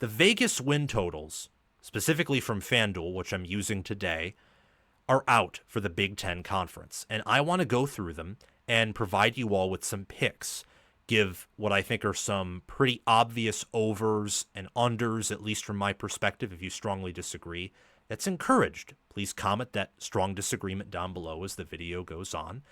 The Vegas win totals, specifically from FanDuel, which I'm using today, are out for the Big Ten Conference. And I want to go through them and provide you all with some picks. Give what I think are some pretty obvious overs and unders, at least from my perspective. If you strongly disagree, that's encouraged. Please comment that strong disagreement down below as the video goes on.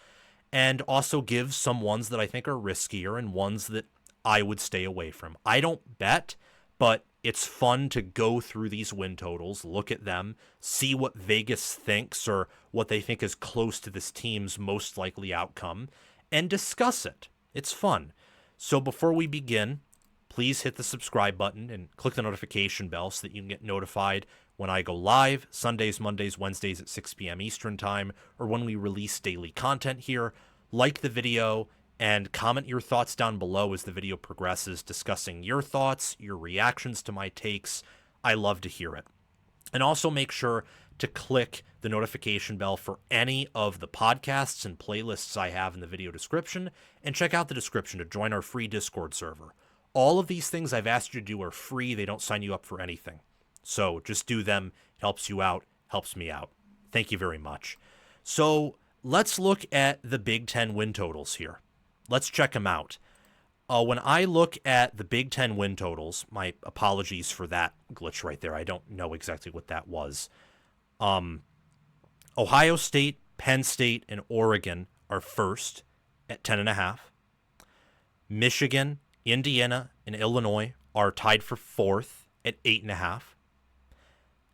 And also give some ones that I think are riskier and ones that I would stay away from. I don't bet, but it's fun to go through these win totals, look at them, see what Vegas thinks or what they think is close to this team's most likely outcome, and discuss it. It's fun. So before we begin, please hit the subscribe button and click the notification bell so that you can get notified when I go live Sundays, Mondays, Wednesdays at 6 p.m. Eastern Time, or when we release daily content here. Like the video and comment your thoughts down below as the video progresses, discussing your thoughts, your reactions to my takes. I love to hear it. And also make sure to click the notification bell for any of the podcasts and playlists I have in the video description, and check out the description to join our free Discord server. All of these things I've asked you to do are free. They don't sign you up for anything. So just do them. It helps you out, helps me out. Thank you very much. So let's look at the Big Ten win totals here. Let's check them out. When I look at the Big Ten win totals, my apologies for that glitch right there. I don't know exactly what that was. Ohio State, Penn State, and Oregon are first at 10.5. Michigan, Indiana, and Illinois are tied for fourth at 8.5.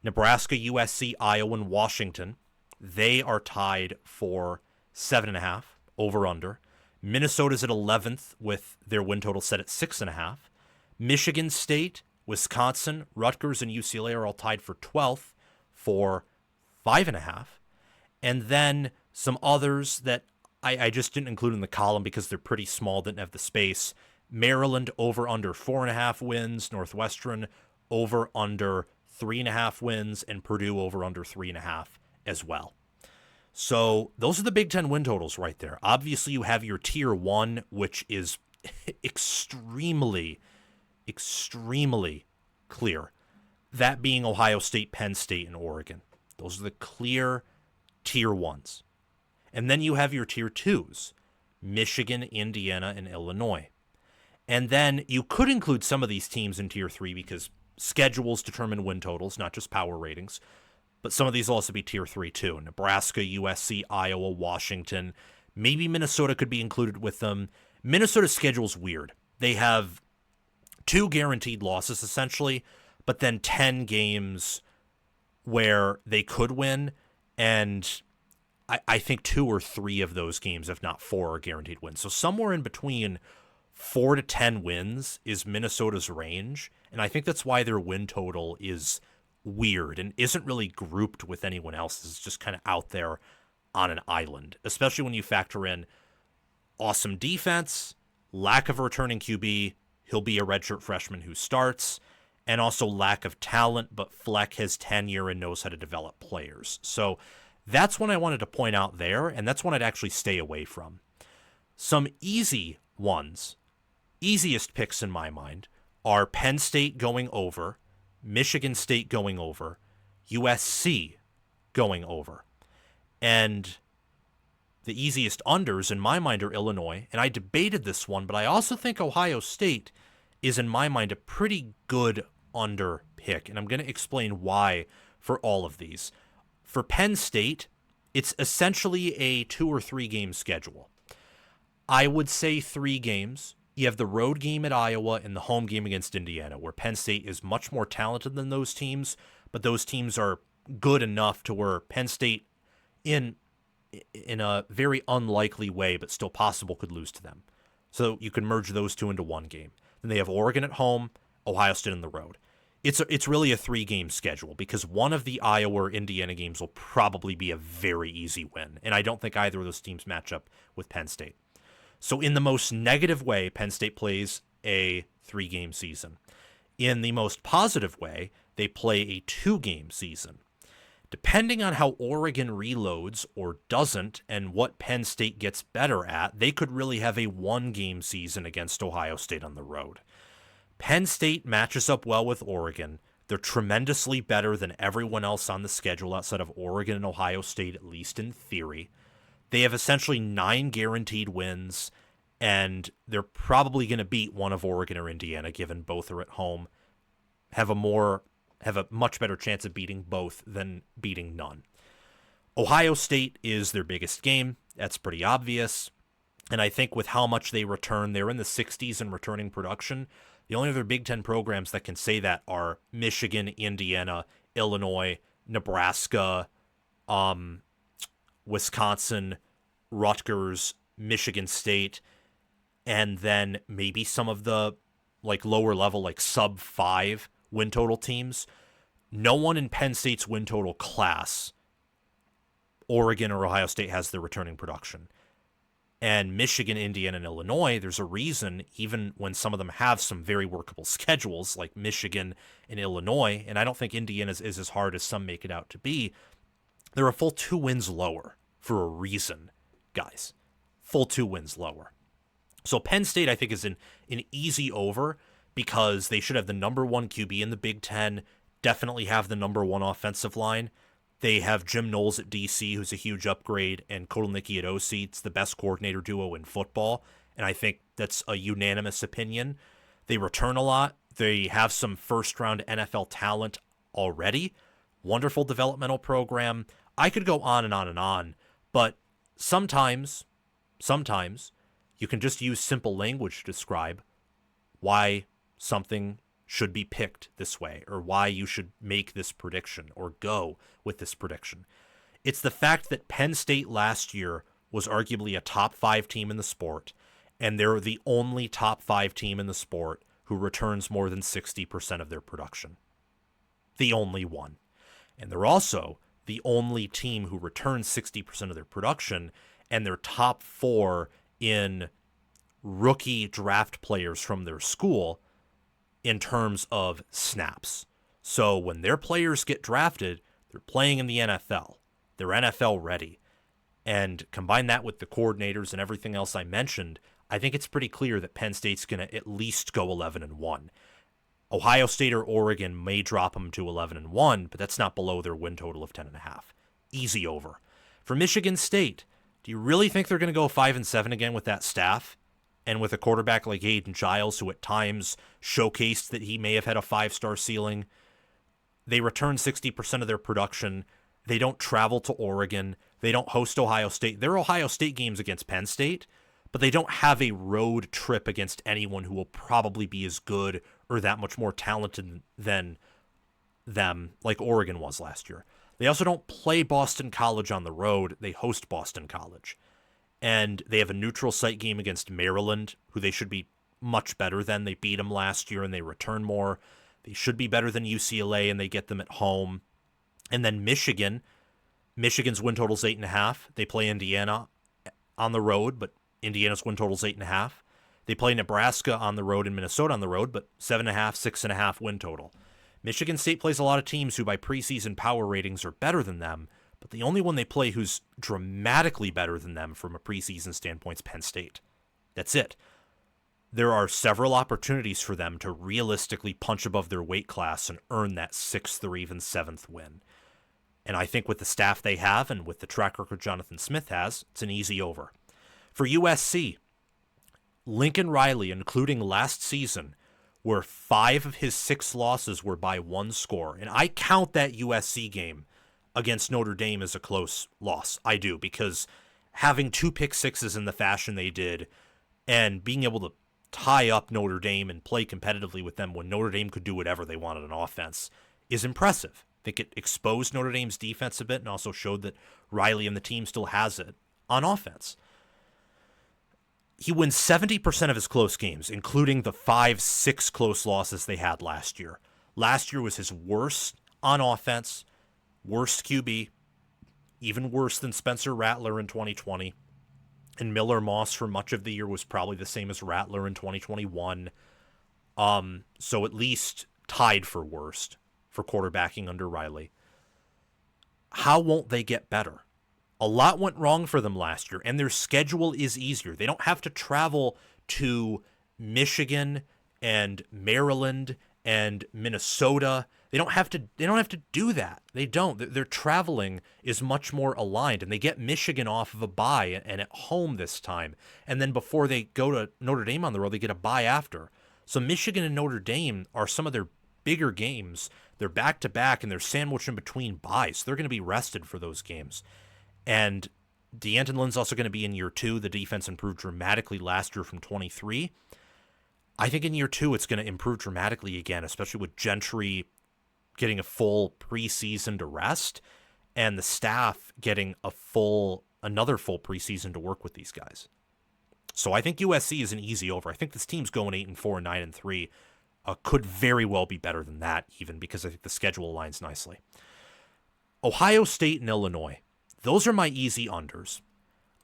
Nebraska, USC, Iowa, and Washington, they are tied for 7.5, over under. Minnesota's at 11th with their win total set at 6.5. Michigan State, Wisconsin, Rutgers, and UCLA are all tied for 12th for 5.5. And then some others that I just didn't include in the column because they're pretty small, didn't have the space. Maryland over under 4.5 wins, Northwestern over under 3.5 wins, and Purdue over under 3.5 as well. So those are the Big Ten win totals right there. Obviously, you have your tier 1, which is extremely clear. That being Ohio State, Penn State, and Oregon. Those are the clear tier 1s. And then you have your tier 2s, Michigan, Indiana, and Illinois. And then you could include some of these teams in tier 3 because schedules determine win totals, not just power ratings. But some of these will also be tier 3 too. Nebraska, USC, Iowa, Washington. Maybe Minnesota could be included with them. Minnesota's schedule's weird. They have 2 guaranteed losses essentially, but then 10 games where they could win, and I think 2 or 3 of those games, if not 4, are guaranteed wins. So somewhere in between 4 to 10 wins is Minnesota's range, and I think that's why their win total is weird and isn't really grouped with anyone else's. It's just kind of out there on an island, especially when you factor in awesome defense, lack of a returning QB, he'll be a redshirt freshman who starts, and also lack of talent, but Fleck has tenure and knows how to develop players. So that's one I wanted to point out there, and that's one I'd actually stay away from. Some easy ones, easiest picks in my mind, are Penn State going over, Michigan State going over, USC going over. And the easiest unders in my mind are Illinois, and I debated this one, but I also think Ohio State is in my mind a pretty good under pick, and I'm going to explain why for all of these. For Penn State, it's essentially a 2 or 3 game schedule. I would say 3 games. You have the road game at Iowa and the home game against Indiana, where Penn State is much more talented than those teams, but those teams are good enough to where Penn State, in a very unlikely way, but still possible, could lose to them. So you can merge those 2 into one game. Then they have Oregon at home, Ohio State on the road. It's really a 3-game schedule because one of the Iowa or Indiana games will probably be a very easy win, and I don't think either of those teams match up with Penn State. So in the most negative way, Penn State plays a 3-game season. In the most positive way, they play a 2-game season. Depending on how Oregon reloads or doesn't and what Penn State gets better at, they could really have a 1-game season against Ohio State on the road. Penn State matches up well with Oregon. They're tremendously better than everyone else on the schedule outside of Oregon and Ohio State, at least in theory. They have essentially 9 guaranteed wins, and they're probably going to beat one of Oregon or Indiana, given both are at home. Have a much better chance of beating both than beating none. Ohio State is their biggest game. That's pretty obvious. And I think with how much they return, they're in the 60s in returning production. The only other Big Ten programs that can say that are Michigan, Indiana, Illinois, Nebraska, Wisconsin, Rutgers, Michigan State, and then maybe some of the lower level, sub 5 win total teams. No one in Penn State's win total class, Oregon or Ohio State, has their returning production. And Michigan, Indiana, and Illinois, there's a reason, even when some of them have some very workable schedules, like Michigan and Illinois, and I don't think Indiana's is as hard as some make it out to be, they're a full 2 wins lower for a reason, guys. Full 2 wins lower. So Penn State, I think, is an easy over because they should have the number 1 QB in the Big Ten, definitely have the number 1 offensive line. They have Jim Knowles at DC, who's a huge upgrade, and Kotelnicki at OC. It's the best coordinator duo in football, and I think that's a unanimous opinion. They return a lot. They have some first-round NFL talent already. Wonderful developmental program. I could go on and on and on, but sometimes you can just use simple language to describe why something should be picked this way, or why you should make this prediction or go with this prediction. It's the fact that Penn State last year was arguably a top 5 team in the sport, and they're the only top 5 team in the sport who returns more than 60% of their production. The only one. And they're also the only team who returns 60% of their production, and they're top 4 in rookie draft players from their school in terms of snaps. So when their players get drafted, they're playing in the NFL. They're NFL ready. And combine that with the coordinators and everything else I mentioned, I think it's pretty clear that Penn State's going to at least go 11-1. Ohio State or Oregon may drop them to 11-1, but that's not below their win total of 10.5. Easy over. For Michigan State, do you really think they're going to go 5-7 again with that staff? And with a quarterback like Aiden Giles, who at times showcased that he may have had a 5-star ceiling? They return 60% of their production. They don't travel to Oregon. They don't host Ohio State. There are Ohio State games against Penn State, but they don't have a road trip against anyone who will probably be as good or that much more talented than them, like Oregon was last year. They also don't play Boston College on the road. They host Boston College. And they have a neutral site game against Maryland, who they should be much better than. They beat them last year and they return more. They should be better than UCLA and they get them at home. And then Michigan's win total's 8.5. They play Indiana on the road, but Indiana's win total's 8.5. They play Nebraska on the road and Minnesota on the road, but 7.5, 6.5 win total. Michigan State plays a lot of teams who by preseason power ratings are better than them, but the only one they play who's dramatically better than them from a preseason standpoint is Penn State. That's it. There are several opportunities for them to realistically punch above their weight class and earn that 6th or even 7th win. And I think with the staff they have and with the track record Jonathan Smith has, it's an easy over. For USC, Lincoln Riley, including last season, where 5 of his 6 losses were by 1 score. And I count that USC game against Notre Dame as a close loss. I do, because having 2 pick sixes in the fashion they did and being able to tie up Notre Dame and play competitively with them when Notre Dame could do whatever they wanted on offense is impressive. I think it exposed Notre Dame's defense a bit and also showed that Riley and the team still has it on offense. He wins 70% of his close games, including the 5-6 close losses they had last year. Last year was his worst on offense, worst QB, even worse than Spencer Rattler in 2020. And Miller Moss for much of the year was probably the same as Rattler in 2021. So at least tied for worst for quarterbacking under Riley. How won't they get better? A lot went wrong for them last year, and their schedule is easier. They don't have to travel to Michigan and Maryland and Minnesota. They don't have to do that. They don't. Their traveling is much more aligned, and they get Michigan off of a bye and at home this time. And then before they go to Notre Dame on the road, they get a bye after. So Michigan and Notre Dame are some of their bigger games. They're back-to-back, and they're sandwiched in between byes. So they're going to be rested for those games. And D'Anton Lynn's also going to be in year 2. The defense improved dramatically last year from 23. I think in year 2 it's going to improve dramatically again, especially with Gentry getting a full preseason to rest and the staff getting another full preseason to work with these guys. So I think USC is an easy over. I think this team's going 8-4 and 9-3. Could very well be better than that, even because I think the schedule aligns nicely. Ohio State and Illinois. Those are my easy unders.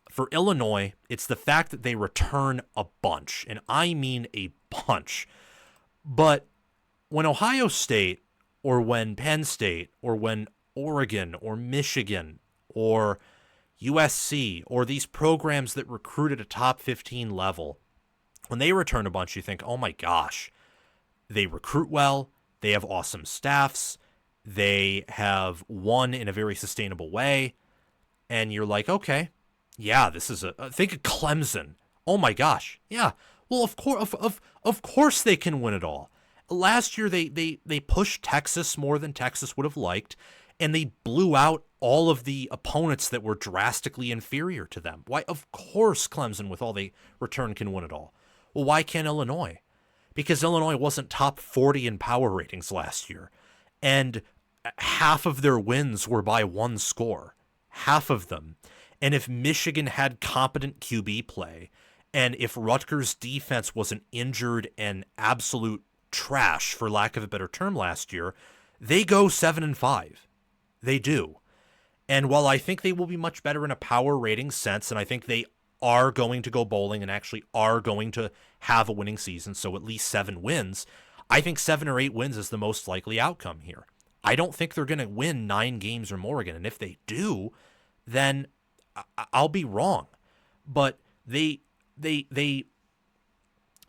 For Illinois, it's the fact that they return a bunch, and I mean a bunch. But when Ohio State, or when Penn State, or when Oregon, or Michigan, or USC, or these programs that recruit at a top 15 level, when they return a bunch, you think, oh my gosh, they recruit well, they have awesome staffs, they have won in a very sustainable way, and you're like, okay, yeah, this is think of Clemson. Oh my gosh, yeah. Well, of course they can win it all. Last year they pushed Texas more than Texas would have liked, and they blew out all of the opponents that were drastically inferior to them. Why? Of course Clemson, with all they return, can win it all. Well, why can't Illinois? Because Illinois wasn't top 40 in power ratings last year, and half of their wins were by one score. Half of them. And if Michigan had competent QB play, and if Rutgers' defense wasn't injured and absolute trash, for lack of a better term, last year, they go 7-5. They do. And while I think they will be much better in a power rating sense, and I think they are going to go bowling and actually are going to have a winning season, so at least 7 wins, I think 7 or 8 wins is the most likely outcome here. I don't think they're going to win 9 games or more again, and if they do, then I'll be wrong. But they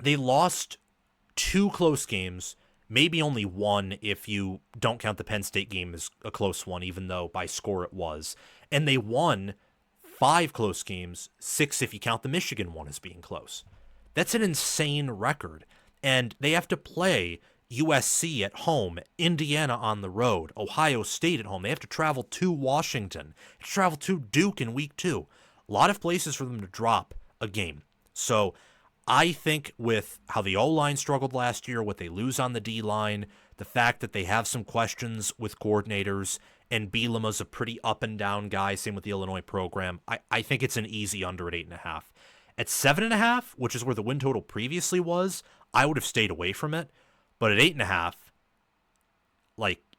lost 2 close games, maybe only 1 if you don't count the Penn State game as a close one, even though by score it was. And they won 5 close games, 6 if you count the Michigan one as being close. That's an insane record. And they have to play USC at home, Indiana on the road, Ohio State at home. They have to travel to Washington, travel to Duke in week 2. A lot of places for them to drop a game. So I think with how the O-line struggled last year, what they lose on the D-line, the fact that they have some questions with coordinators, and Bielema's a pretty up and down guy, same with the Illinois program, I think it's an easy under at 8.5. At 7.5, which is where the win total previously was, I would have stayed away from it. But at 8.5,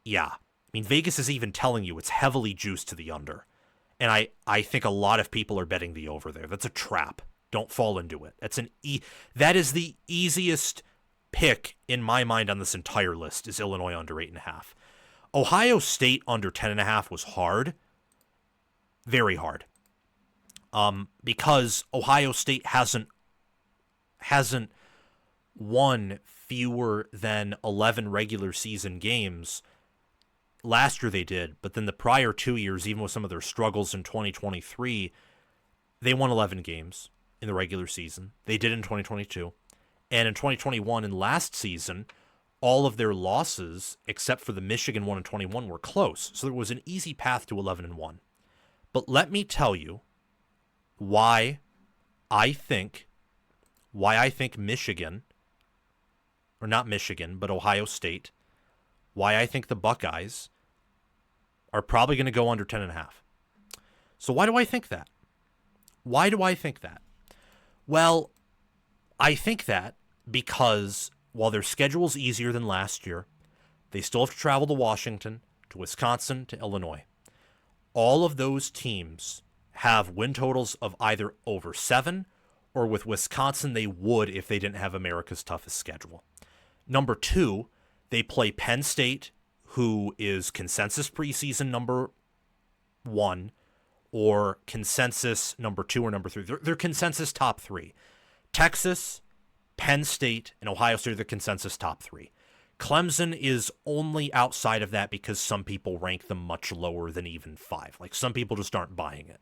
yeah. I mean, Vegas is even telling you it's heavily juiced to the under. And I think a lot of people are betting the over there. That's a trap. Don't fall into it. That is the easiest pick in my mind on this entire list, is Illinois under 8.5. Ohio State under 10.5 was hard. Very hard. Because Ohio State hasn't won fewer than 11 regular season games. Last year they did, but then the prior 2 years, even with some of their struggles in 2023, they won 11 games in the regular season. They did in 2022. And in 2021 and last season, all of their losses, except for the Michigan one in 21, were close. So there was an easy path to 11-1. But let me tell you why I think Michigan, or not Michigan, but Ohio State, why I think the Buckeyes are probably going to go under 10.5. So why do I think that? Why do I think that? Well, I think that because while their schedule's easier than last year, they still have to travel to Washington, to Wisconsin, to Illinois. All of those teams have win totals of either over 7, or with Wisconsin they would if they didn't have America's toughest schedule. Number 2, they play Penn State, who is consensus preseason number 1, or consensus number 2 or number 3. They're consensus top 3. Texas, Penn State and Ohio State are the consensus top 3. Clemson is only outside of that because some people rank them much lower than even 5. Like, some people just aren't buying it.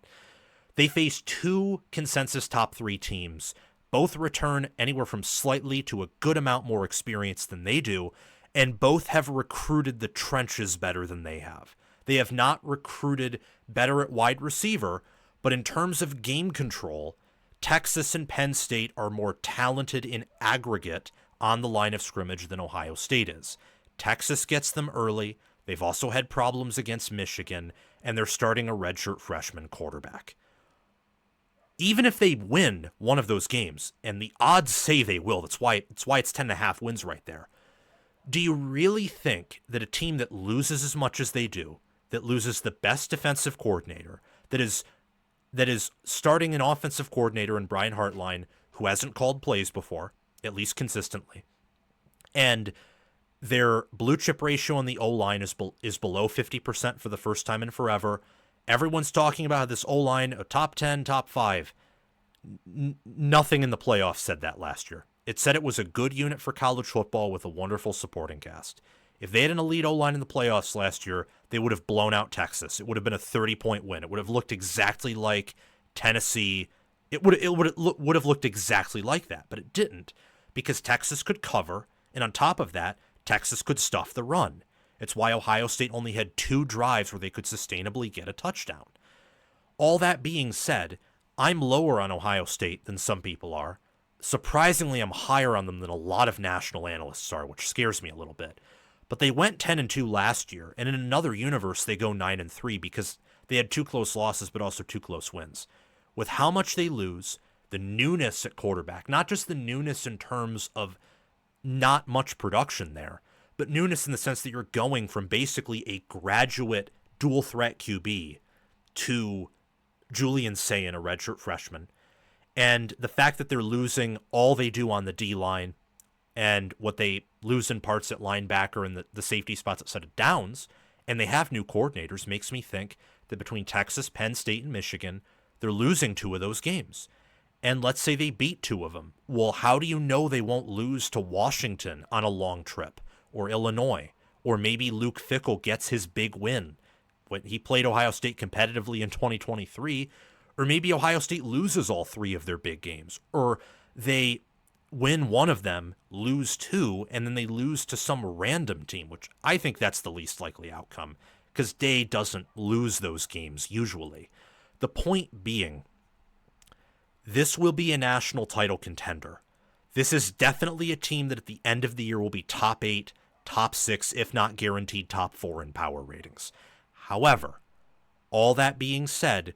They face 2 consensus top 3 teams. Both return anywhere from slightly to a good amount more experience than they do, and both have recruited the trenches better than they have. They have not recruited better at wide receiver, but in terms of game control, Texas and Penn State are more talented in aggregate on the line of scrimmage than Ohio State is. Texas gets them early. They've also had problems against Michigan, and they're starting a redshirt freshman quarterback. Even if they win one of those games, and the odds say they will, that's why it's 10.5 wins right there. Do you really think that a team that loses as much as they do, that loses the best defensive coordinator, that is starting an offensive coordinator in Brian Hartline, who hasn't called plays before, at least consistently, and their blue chip ratio on the O-line is below 50% for the first time in forever. Everyone's talking about this O-line, a top 10, top 5. Nothing in the playoffs said that last year. It said it was a good unit for college football with a wonderful supporting cast. If they had an elite O-line in the playoffs last year, they would have blown out Texas. It would have been a 30-point win. It would have looked exactly like Tennessee. It would have looked exactly like that, but it didn't, because Texas could cover, and on top of that, Texas could stuff the run. It's why Ohio State only had 2 drives where they could sustainably get a touchdown. All that being said, I'm lower on Ohio State than some people are. Surprisingly, I'm higher on them than a lot of national analysts are, which scares me a little bit. But they went 10-2 last year, and in another universe, they go 9-3 because they had 2 close losses, but also 2 close wins. With how much they lose, the newness at quarterback, not just the newness in terms of not much production there, but newness in the sense that you're going from basically a graduate dual threat QB to Julian Sayin, a redshirt freshman. And the fact that they're losing all they do on the D-line and what they lose in parts at linebacker and the safety spots at set of downs, and they have new coordinators, makes me think that between Texas, Penn State, and Michigan, they're losing 2 of those games. And let's say they beat 2 of them. Well, how do you know they won't lose to Washington on a long trip, or Illinois, or maybe Luke Fickell gets his big win when he played Ohio State competitively in 2023, or maybe Ohio State loses all 3 of their big games, or they win one of them, lose 2, and then they lose to some random team, which I think that's the least likely outcome, because Day doesn't lose those games usually. The point being, this will be a national title contender. This is definitely a team that at the end of the year will be top 8, top 6, if not guaranteed top 4 in power ratings. However, all that being said,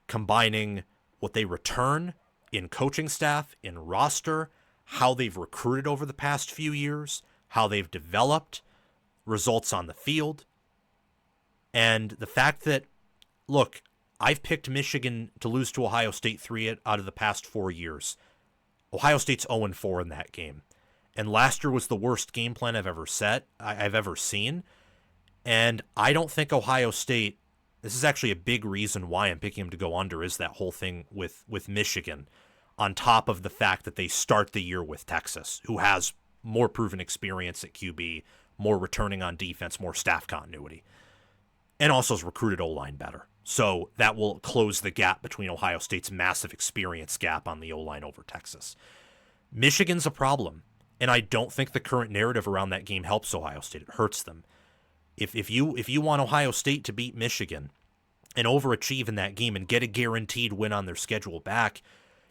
combining what they return in coaching staff, in roster, how they've recruited over the past few years, how they've developed, results on the field, and the fact that, look, I've picked Michigan to lose to Ohio State 3 out of the past 4 years. Ohio State's 0-4 in that game. And last year was the worst game plan I've ever seen. And I don't think Ohio State, this is actually a big reason why I'm picking them to go under, is that whole thing with Michigan, on top of the fact that they start the year with Texas, who has more proven experience at QB, more returning on defense, more staff continuity, and also has recruited O-line better. So that will close the gap between Ohio State's massive experience gap on the O-line over Texas. Michigan's a problem, and I don't think the current narrative around that game helps Ohio State. It hurts them. If you want Ohio State to beat Michigan and overachieve in that game and get a guaranteed win on their schedule back,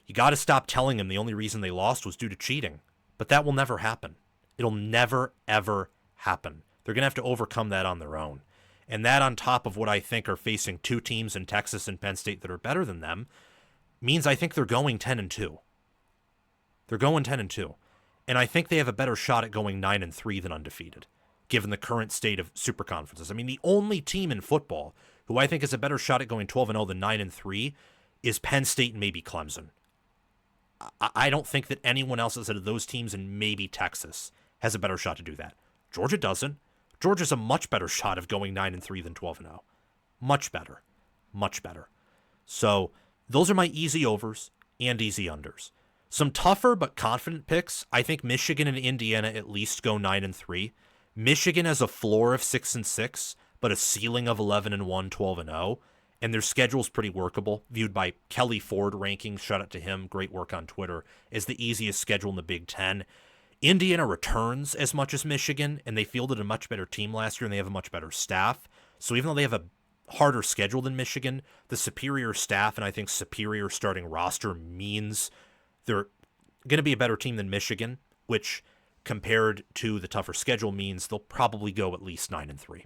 you got to stop telling them the only reason they lost was due to cheating. But that will never happen. It'll never, ever happen. They're going to have to overcome that on their own. And that, on top of what I think are facing 2 teams in Texas and Penn State that are better than them, means I think they're going 10-2. They're going 10-2. And I think they have a better shot at going 9-3 than undefeated, given the current state of super conferences. I mean, the only team in football who I think has a better shot at going 12-0 than 9-3 is Penn State and maybe Clemson. I don't think that anyone else outside of those teams and maybe Texas has a better shot to do that. Georgia doesn't. Georgia's a much better shot of going 9-3 than 12-0. Much better. Much better. So those are my easy overs and easy unders. Some tougher but confident picks. I think Michigan and Indiana at least go 9-3. Michigan has a floor of 6-6, but a ceiling of 11-1, 12-0, and their schedule's pretty workable. Viewed by Kelly Ford rankings, shout out to him, great work on Twitter, as the easiest schedule in the Big Ten. Indiana returns as much as Michigan, and they fielded a much better team last year, and they have a much better staff. So even though they have a harder schedule than Michigan, the superior staff and I think superior starting roster means they're going to be a better team than Michigan, which compared to the tougher schedule means they'll probably go at least 9-3.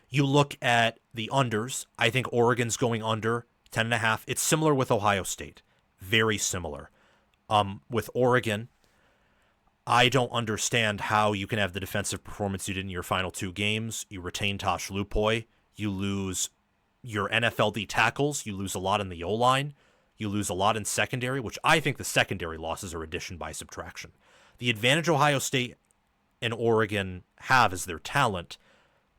You look at the unders. I think Oregon's going under 10.5. It's similar with Ohio State. Very similar. With Oregon, I don't understand how you can have the defensive performance you did in your final 2 games. You retain Tosh Lupoy. You lose your NFLD tackles. You lose a lot in the O-line. You lose a lot in secondary, which I think the secondary losses are addition by subtraction. The advantage Ohio State and Oregon have is their talent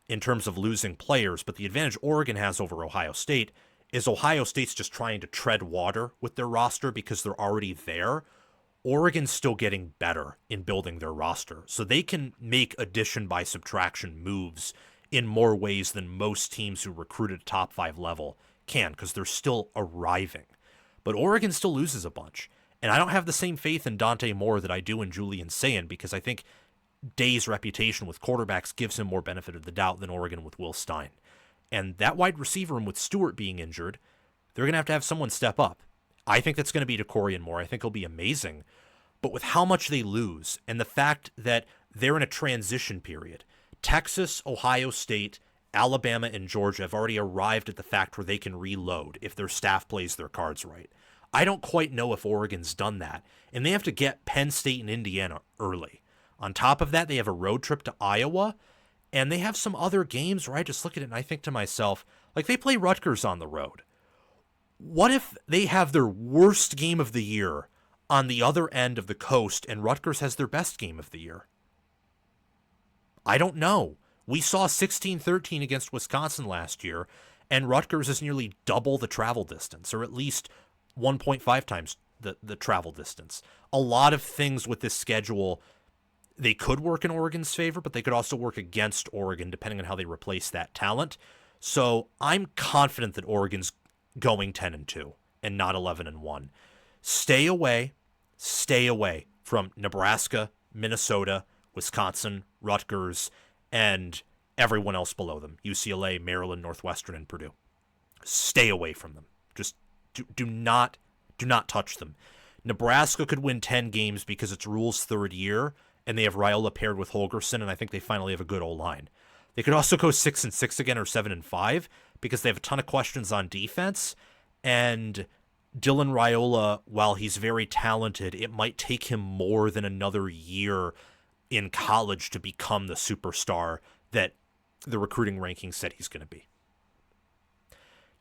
in terms of losing players, but the advantage Oregon has over Ohio State is Ohio State's just trying to tread water with their roster because they're already there. Oregon's still getting better in building their roster, so they can make addition by subtraction moves in more ways than most teams who recruit at top 5 level can, because they're still arriving. But Oregon still loses a bunch. And I don't have the same faith in Dante Moore that I do in Julian Sayin, because I think Day's reputation with quarterbacks gives him more benefit of the doubt than Oregon with Will Stein. And that wide receiver room with Stewart being injured, they're going to have someone step up. I think that's going to be DeCorian Moore. I think he'll be amazing. But with how much they lose and the fact that they're in a transition period, Texas, Ohio State, Alabama, and Georgia have already arrived at the fact where they can reload if their staff plays their cards right. I don't quite know if Oregon's done that, and they have to get Penn State and Indiana early. On top of that, they have a road trip to Iowa, and they have some other games where I just look at it and I think to myself, like, they play Rutgers on the road. What if they have their worst game of the year on the other end of the coast and Rutgers has their best game of the year? I don't know. We saw 16-13 against Wisconsin last year, and Rutgers is nearly double the travel distance, or at least 1.5 times the travel distance. A lot of things with this schedule, they could work in Oregon's favor, but they could also work against Oregon, depending on how they replace that talent. So I'm confident that Oregon's going 10-2 and not 11-1. Stay away from Nebraska, Minnesota, Wisconsin, Rutgers, and everyone else below them, UCLA, Maryland, Northwestern, and Purdue. Stay away from them. Just do not touch them. Nebraska could win 10 games because it's Rhule's 3rd year, and they have Rhule paired with Holgorsen, and I think they finally have a good O-line. They could also go 6-6 again or 7-5 because they have a ton of questions on defense, and Dylan Raiola, while he's very talented, it might take him more than another year in college to become the superstar that the recruiting rankings said he's going to be.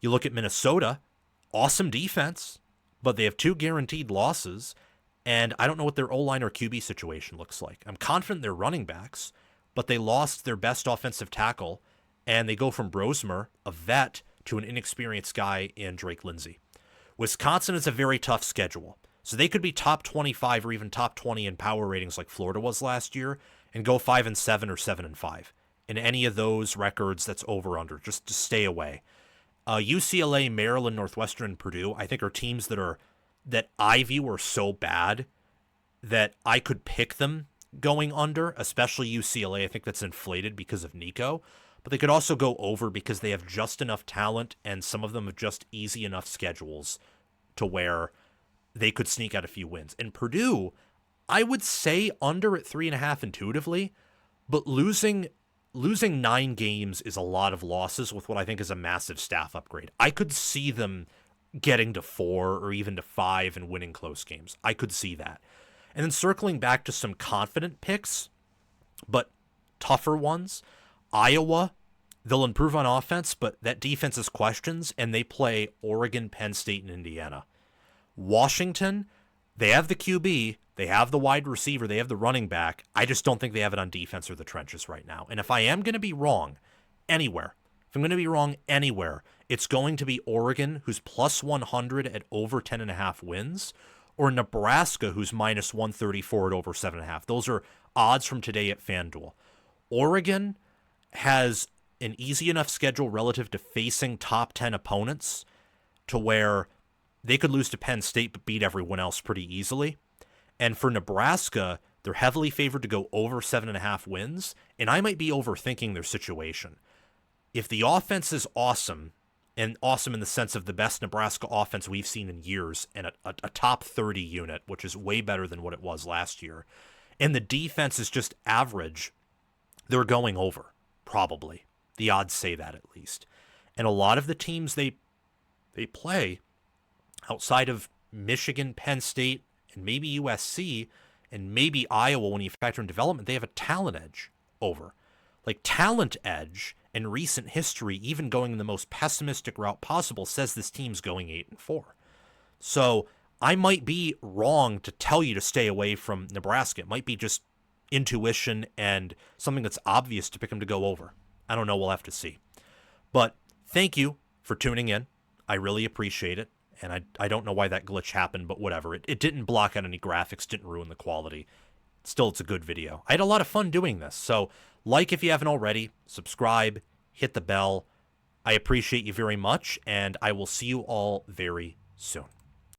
You look at Minnesota, awesome defense, but they have 2 guaranteed losses, and I don't know what their O-line or QB situation looks like. I'm confident they're running backs, but they lost their best offensive tackle, and they go from Brosmer, a vet, to an inexperienced guy in Drake Lindsey. Wisconsin is a very tough schedule. So they could be top 25 or even top 20 in power ratings like Florida was last year and go 5-7 or 7-5. In any of those records that's over/under, just stay away. UCLA, Maryland, Northwestern, and Purdue, I think are teams that I view are so bad that I could pick them going under, especially UCLA. I think that's inflated because of Nico. But they could also go over because they have just enough talent and some of them have just easy enough schedules to where they could sneak out a few wins. And Purdue, I would say under at 3.5 intuitively, but losing 9 games is a lot of losses with what I think is a massive staff upgrade. I could see them getting to 4 or even to 5 and winning close games. I could see that. And then circling back to some confident picks, but tougher ones, Iowa, they'll improve on offense, but that defense is questions, and they play Oregon, Penn State, and Indiana. Washington, they have the QB, they have the wide receiver, they have the running back. I just don't think they have it on defense or the trenches right now. And if I am going to be wrong anywhere, it's going to be Oregon, who's plus 100 at over 10.5 wins, or Nebraska, who's minus 134 at over 7.5. Those are odds from today at FanDuel. Oregon has an easy enough schedule relative to facing top 10 opponents to where they could lose to Penn State but beat everyone else pretty easily. And for Nebraska, they're heavily favored to go over 7.5 wins, and I might be overthinking their situation. If the offense is awesome, and awesome in the sense of the best Nebraska offense we've seen in years, and a top 30 unit, which is way better than what it was last year, and the defense is just average, they're going over, probably. The odds say that at least. And a lot of the teams they play outside of Michigan, Penn State, and maybe USC, and maybe Iowa when you factor in development, they have a talent edge over. Like, talent edge in recent history, even going the most pessimistic route possible, says this team's going 8-4. So I might be wrong to tell you to stay away from Nebraska. It might be just intuition and something that's obvious to pick them to go over. I don't know. We'll have to see. But thank you for tuning in. I really appreciate it. And I don't know why that glitch happened, but whatever. It didn't block out any graphics, didn't ruin the quality. Still, it's a good video. I had a lot of fun doing this. So like if you haven't already, subscribe, hit the bell. I appreciate you very much, and I will see you all very soon.